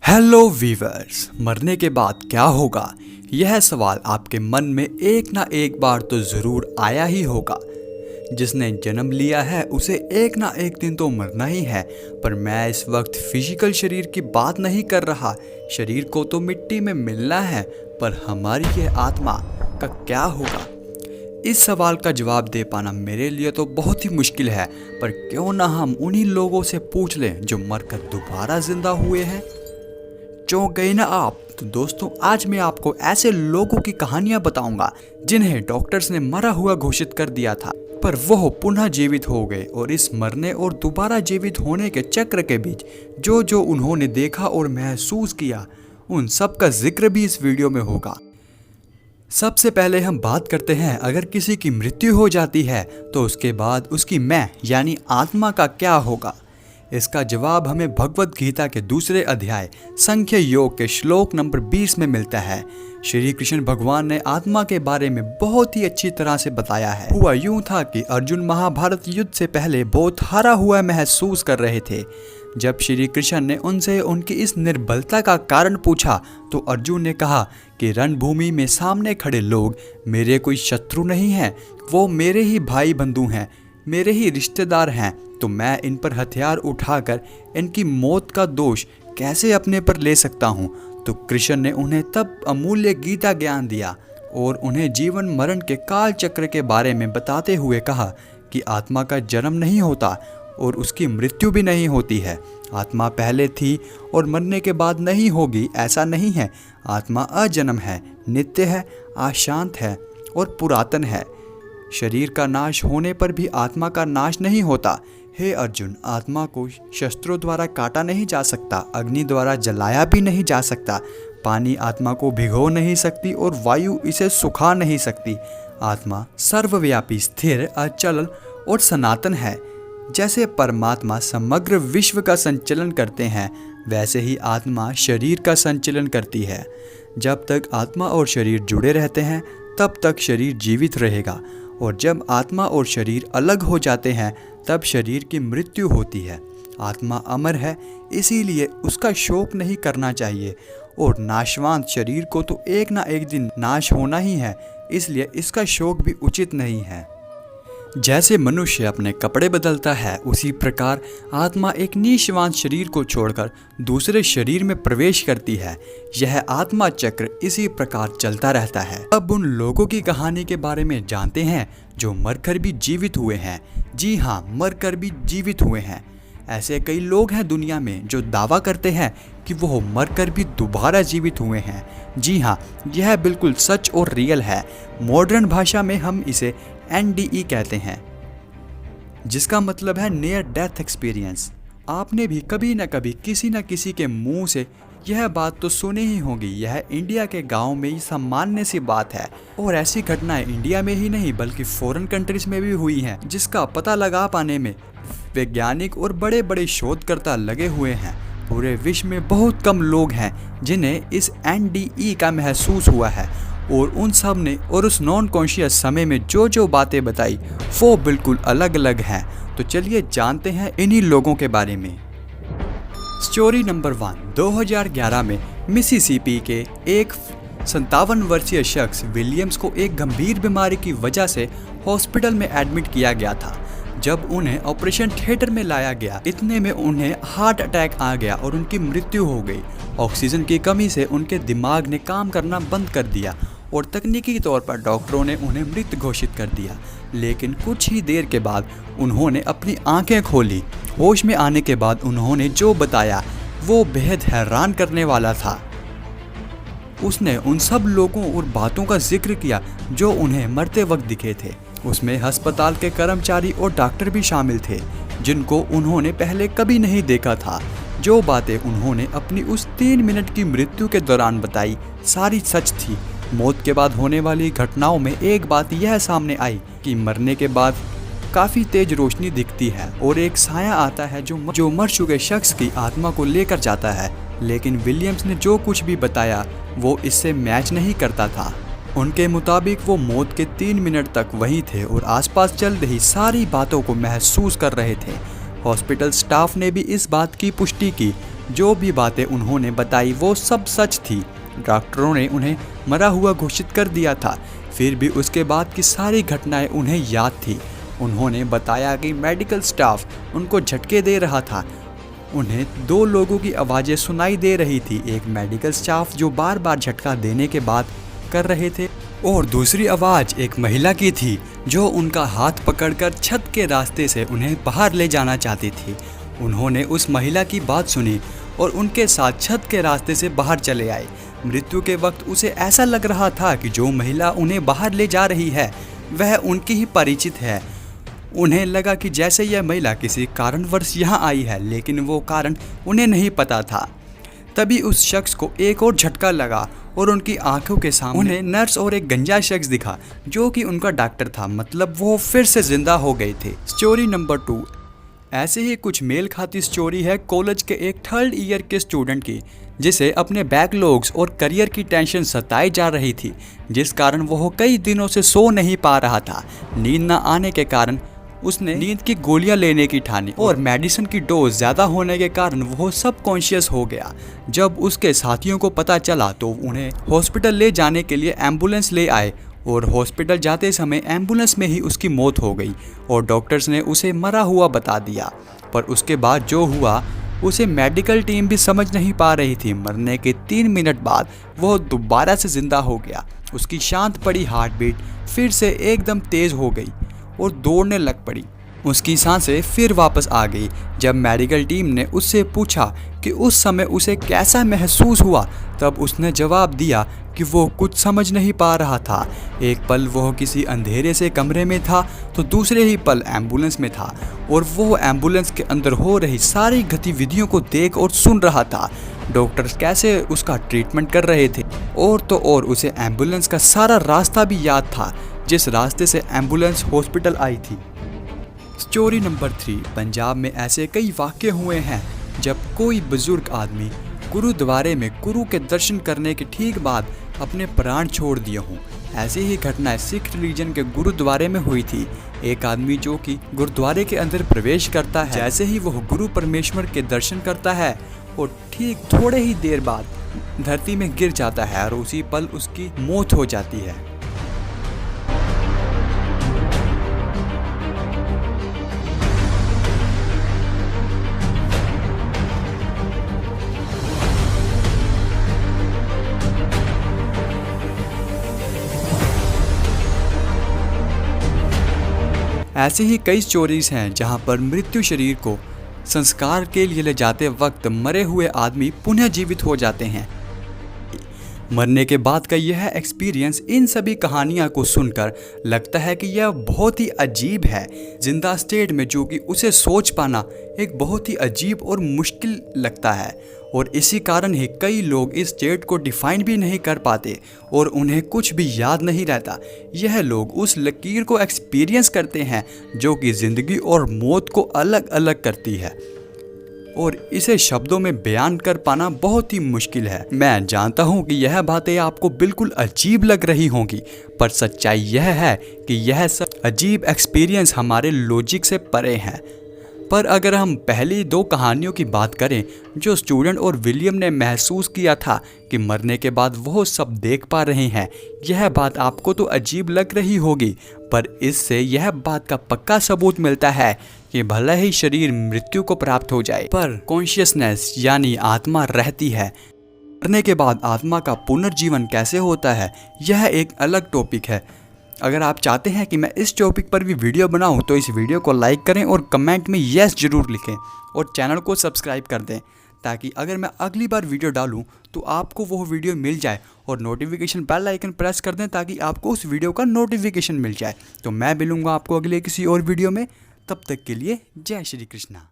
Hello viewers, मरने के बाद क्या होगा? यह सवाल आपके मन में एक ना एक बार तो ज़रूर आया ही होगा। जिसने जन्म लिया है उसे एक ना एक दिन तो मरना ही है। पर मैं इस वक्त फिजिकल शरीर की बात नहीं कर रहा। शरीर को तो मिट्टी में मिलना है, पर हमारी यह आत्मा का क्या होगा? इस सवाल का जवाब दे पाना मेरे लिए तो बहुत ही मुश्किल है। पर क्यों ना हम उन्हीं लोगों से पूछ लें जो मरकर दोबारा जिंदा हुए हैं। चौंक गए ना आप? तो दोस्तों, आज मैं आपको ऐसे लोगों की कहानियां बताऊंगा जिन्हें डॉक्टर्स ने मरा हुआ घोषित कर दिया था, पर वो पुनः जीवित हो गए। और इस मरने और दोबारा जीवित होने के चक्र के बीच जो जो उन्होंने देखा और महसूस किया, उन सब का जिक्र भी इस वीडियो में होगा। सबसे पहले हम बात करते हैं, अगर किसी की मृत्यु हो जाती है तो उसके बाद उसकी मैं यानी आत्मा का क्या होगा? इसका जवाब हमें भगवद गीता के दूसरे अध्याय संख्य योग के श्लोक नंबर 20 में मिलता है। श्री कृष्ण भगवान ने आत्मा के बारे में बहुत ही अच्छी तरह से बताया है। हुआ यूं था कि अर्जुन महाभारत युद्ध से पहले बहुत हारा हुआ महसूस कर रहे थे। जब श्री कृष्ण ने उनसे उनकी इस निर्बलता का कारण पूछा तो अर्जुन ने कहा कि रणभूमि में सामने खड़े लोग मेरे कोई शत्रु नहीं हैं, वो मेरे ही भाई बंधु हैं, मेरे ही रिश्तेदार हैं। तो मैं इन पर हथियार उठाकर इनकी मौत का दोष कैसे अपने पर ले सकता हूँ? तो कृष्ण ने उन्हें तब अमूल्य गीता ज्ञान दिया और उन्हें जीवन मरण के काल चक्र के बारे में बताते हुए कहा कि आत्मा का जन्म नहीं होता और उसकी मृत्यु भी नहीं होती है। आत्मा पहले थी और मरने के बाद नहीं होगी, ऐसा नहीं है। आत्मा अजन्म है, नित्य है, अशांत है और पुरातन है। शरीर का नाश होने पर भी आत्मा का नाश नहीं होता। हे अर्जुन, आत्मा को शस्त्रों द्वारा काटा नहीं जा सकता, अग्नि द्वारा जलाया भी नहीं जा सकता, पानी आत्मा को भिगो नहीं सकती और वायु इसे सुखा नहीं सकती। आत्मा सर्वव्यापी, स्थिर, अचल और सनातन है। जैसे परमात्मा समग्र विश्व का संचालन करते हैं, वैसे ही आत्मा शरीर का संचालन करती है। जब तक आत्मा और शरीर जुड़े रहते हैं तब तक शरीर जीवित रहेगा, और जब आत्मा और शरीर अलग हो जाते हैं तब शरीर की मृत्यु होती है। आत्मा अमर है, इसीलिए उसका शोक नहीं करना चाहिए, और नाशवान शरीर को तो एक ना एक दिन नाश होना ही है, इसलिए इसका शोक भी उचित नहीं है। जैसे मनुष्य अपने कपड़े बदलता है, उसी प्रकार आत्मा एक निःश्वास शरीर को छोड़कर दूसरे शरीर में प्रवेश करती है। यह आत्मा चक्र इसी प्रकार चलता रहता है। अब उन लोगों की कहानी के बारे में जानते हैं जो मरकर भी जीवित हुए हैं। जी हाँ, मरकर भी जीवित हुए हैं। ऐसे कई लोग हैं दुनिया में जो दावा करते हैं कि वो मरकर भी दोबारा जीवित हुए हैं। जी हाँ, यह बिल्कुल सच और रियल है। मॉडर्न भाषा में हम इसे NDE कहते हैं, जिसका मतलब है नियर डेथ एक्सपीरियंस। आपने भी कभी न कभी किसी न किसी के मुंह से यह बात तो सुनी ही होगी। यह इंडिया के गांव में ही सामान्य सी बात है, और ऐसी घटनाएं इंडिया में ही नहीं बल्कि फॉरेन कंट्रीज में भी हुई हैं, जिसका पता लगा पाने में वैज्ञानिक और बड़े बड़े शोधकर्ता लगे हुए हैं। पूरे विश्व में बहुत कम लोग हैं जिन्हें इस NDE का महसूस हुआ है, और उन सब ने और उस नॉन कॉन्शियस समय में जो जो बातें बताई वो बिल्कुल अलग अलग हैं। तो चलिए जानते हैं इन्हीं लोगों के बारे में। Story number 1। 2011 में मिसिसिपी के एक 57 वर्षीय शख्स विलियम्स को एक गंभीर बीमारी की वजह से हॉस्पिटल में एडमिट किया गया था। जब उन्हें ऑपरेशन थिएटर में लाया गया, इतने में उन्हें हार्ट अटैक आ गया और उनकी मृत्यु हो गई। ऑक्सीजन की कमी से उनके दिमाग ने काम करना बंद कर दिया और तकनीकी तौर पर डॉक्टरों ने उन्हें मृत घोषित कर दिया। लेकिन कुछ ही देर के बाद उन्होंने अपनी आंखें खोली। होश में आने के बाद उन्होंने जो बताया वो बेहद हैरान करने वाला था। उसने उन सब लोगों और बातों का जिक्र किया जो उन्हें मरते वक्त दिखे थे। उसमें अस्पताल के कर्मचारी और डॉक्टर भी शामिल थे जिनको उन्होंने पहले कभी नहीं देखा था। जो बातें उन्होंने अपनी उस 3 मिनट की मृत्यु के दौरान बताई, सारी सच थी। मौत के बाद होने वाली घटनाओं में एक बात यह सामने आई कि मरने के बाद काफ़ी तेज रोशनी दिखती है और एक साया आता है जो मर चुके शख्स की आत्मा को लेकर जाता है। लेकिन विलियम्स ने जो कुछ भी बताया वो इससे मैच नहीं करता था। उनके मुताबिक वो मौत के 3 मिनट तक वहीं थे और आसपास चल रही सारी बातों को महसूस कर रहे थे। हॉस्पिटल स्टाफ ने भी इस बात की पुष्टि की। जो भी बातें उन्होंने बताई वो सब सच थी। डॉक्टरों ने उन्हें मरा हुआ घोषित कर दिया था, फिर भी उसके बाद की सारी घटनाएं उन्हें याद थी। उन्होंने बताया कि मेडिकल स्टाफ उनको झटके दे रहा था। उन्हें 2 लोगों की आवाज़ें सुनाई दे रही थी, एक मेडिकल स्टाफ जो बार बार झटका देने के बाद कर रहे थे और दूसरी आवाज़ एक महिला की थी जो उनका हाथ पकड़कर छत के रास्ते से उन्हें बाहर ले जाना चाहती थी। उन्होंने उस महिला की बात सुनी और उनके साथ छत के रास्ते से बाहर चले आए। मृत्यु के वक्त उसे ऐसा लग रहा था कि जो महिला उन्हें बाहर ले जा रही है वह उनकी ही परिचित है। उन्हें लगा कि जैसे यह महिला किसी कारणवश यहाँ आई है, लेकिन वो कारण उन्हें नहीं पता था। तभी उस शख्स को एक और झटका लगा और उनकी आंखों के सामने उन्हें नर्स और एक गंजा शख्स दिखा जो कि उनका डॉक्टर था, मतलब वो फिर से जिंदा हो गए थे। Story number 2। ऐसे ही कुछ मेल खाती स्टोरी है कॉलेज के एक 3rd ईयर के स्टूडेंट की, जिसे अपने बैकलॉग्स और करियर की टेंशन सताई जा रही थी, जिस कारण वह कई दिनों से सो नहीं पा रहा था। नींद न आने के कारण उसने नींद की गोलियां लेने की ठानी और मेडिसिन की डोज ज़्यादा होने के कारण वो सब कॉन्शियस हो गया। जब उसके साथियों को पता चला तो उन्हें हॉस्पिटल ले जाने के लिए एम्बुलेंस ले आए और हॉस्पिटल जाते समय एम्बुलेंस में ही उसकी मौत हो गई और डॉक्टर्स ने उसे मरा हुआ बता दिया। पर उसके बाद जो हुआ उसे मेडिकल टीम भी समझ नहीं पा रही थी। मरने के 3 मिनट बाद वह दोबारा से जिंदा हो गया। उसकी शांत पड़ी हार्ट बीट फिर से एकदम तेज हो गई और दौड़ने लग पड़ी। उसकी सांसें फिर वापस आ गई। जब मेडिकल टीम ने उससे पूछा कि उस समय उसे कैसा महसूस हुआ, तब उसने जवाब दिया कि वो कुछ समझ नहीं पा रहा था। एक पल वह किसी अंधेरे से कमरे में था तो दूसरे ही पल एम्बुलेंस में था और वो एम्बुलेंस के अंदर हो रही सारी गतिविधियों को देख और सुन रहा था। डॉक्टर्स कैसे उसका ट्रीटमेंट कर रहे थे और तो और उसे एम्बुलेंस का सारा रास्ता भी याद था जिस रास्ते से एम्बुलेंस हॉस्पिटल आई थी। Story number 3। पंजाब में ऐसे कई वाक़ये हुए हैं जब कोई बुजुर्ग आदमी गुरुद्वारे में गुरु के दर्शन करने के ठीक बाद अपने प्राण छोड़ दिए हों। ऐसी ही घटनाएं सिख रिलीजन के गुरुद्वारे में हुई थी। एक आदमी जो कि गुरुद्वारे के अंदर प्रवेश करता है, जैसे ही वह गुरु परमेश्वर के दर्शन करता है और ठीक थोड़े ही देर बाद धरती में गिर जाता है और उसी पल उसकी मौत हो जाती है। ऐसे ही कई स्टोरीज हैं जहां पर मृत्यु शरीर को संस्कार के लिए ले जाते वक्त मरे हुए आदमी पुनः जीवित हो जाते हैं। मरने के बाद का यह एक्सपीरियंस इन सभी कहानियां को सुनकर लगता है कि यह बहुत ही अजीब है। जिंदा स्टेट में जो कि उसे सोच पाना एक बहुत ही अजीब और मुश्किल लगता है और इसी कारण ही कई लोग इस स्टेट को डिफाइन भी नहीं कर पाते और उन्हें कुछ भी याद नहीं रहता। यह लोग उस लकीर को एक्सपीरियंस करते हैं जो कि ज़िंदगी और मौत को अलग अलग करती है और इसे शब्दों में बयान कर पाना बहुत ही मुश्किल है। मैं जानता हूँ कि यह बातें आपको बिल्कुल अजीब लग रही होंगी, पर सच्चाई यह है कि यह सब अजीब एक्सपीरियंस हमारे लॉजिक से परे हैं। पर अगर हम पहली 2 कहानियों की बात करें जो स्टूडेंट और विलियम ने महसूस किया था कि मरने के बाद वो सब देख पा रहे हैं, यह बात आपको तो अजीब लग रही होगी, पर इससे यह बात का पक्का सबूत मिलता है कि भले ही शरीर मृत्यु को प्राप्त हो जाए पर कॉन्शियसनेस यानी आत्मा रहती है। मरने के बाद आत्मा का पुनर्जीवन कैसे होता है यह एक अलग टॉपिक है। अगर आप चाहते हैं कि मैं इस टॉपिक पर भी वीडियो बनाऊं तो इस वीडियो को लाइक करें और कमेंट में यस जरूर लिखें और चैनल को सब्सक्राइब कर दें ताकि अगर मैं अगली बार वीडियो डालूं तो आपको वो वीडियो मिल जाए और नोटिफिकेशन बेल आइकन प्रेस कर दें ताकि आपको उस वीडियो का नोटिफिकेशन मिल जाए। तो मैं मिलूंगा आपको अगले किसी और वीडियो में, तब तक के लिए जय श्री कृष्णा।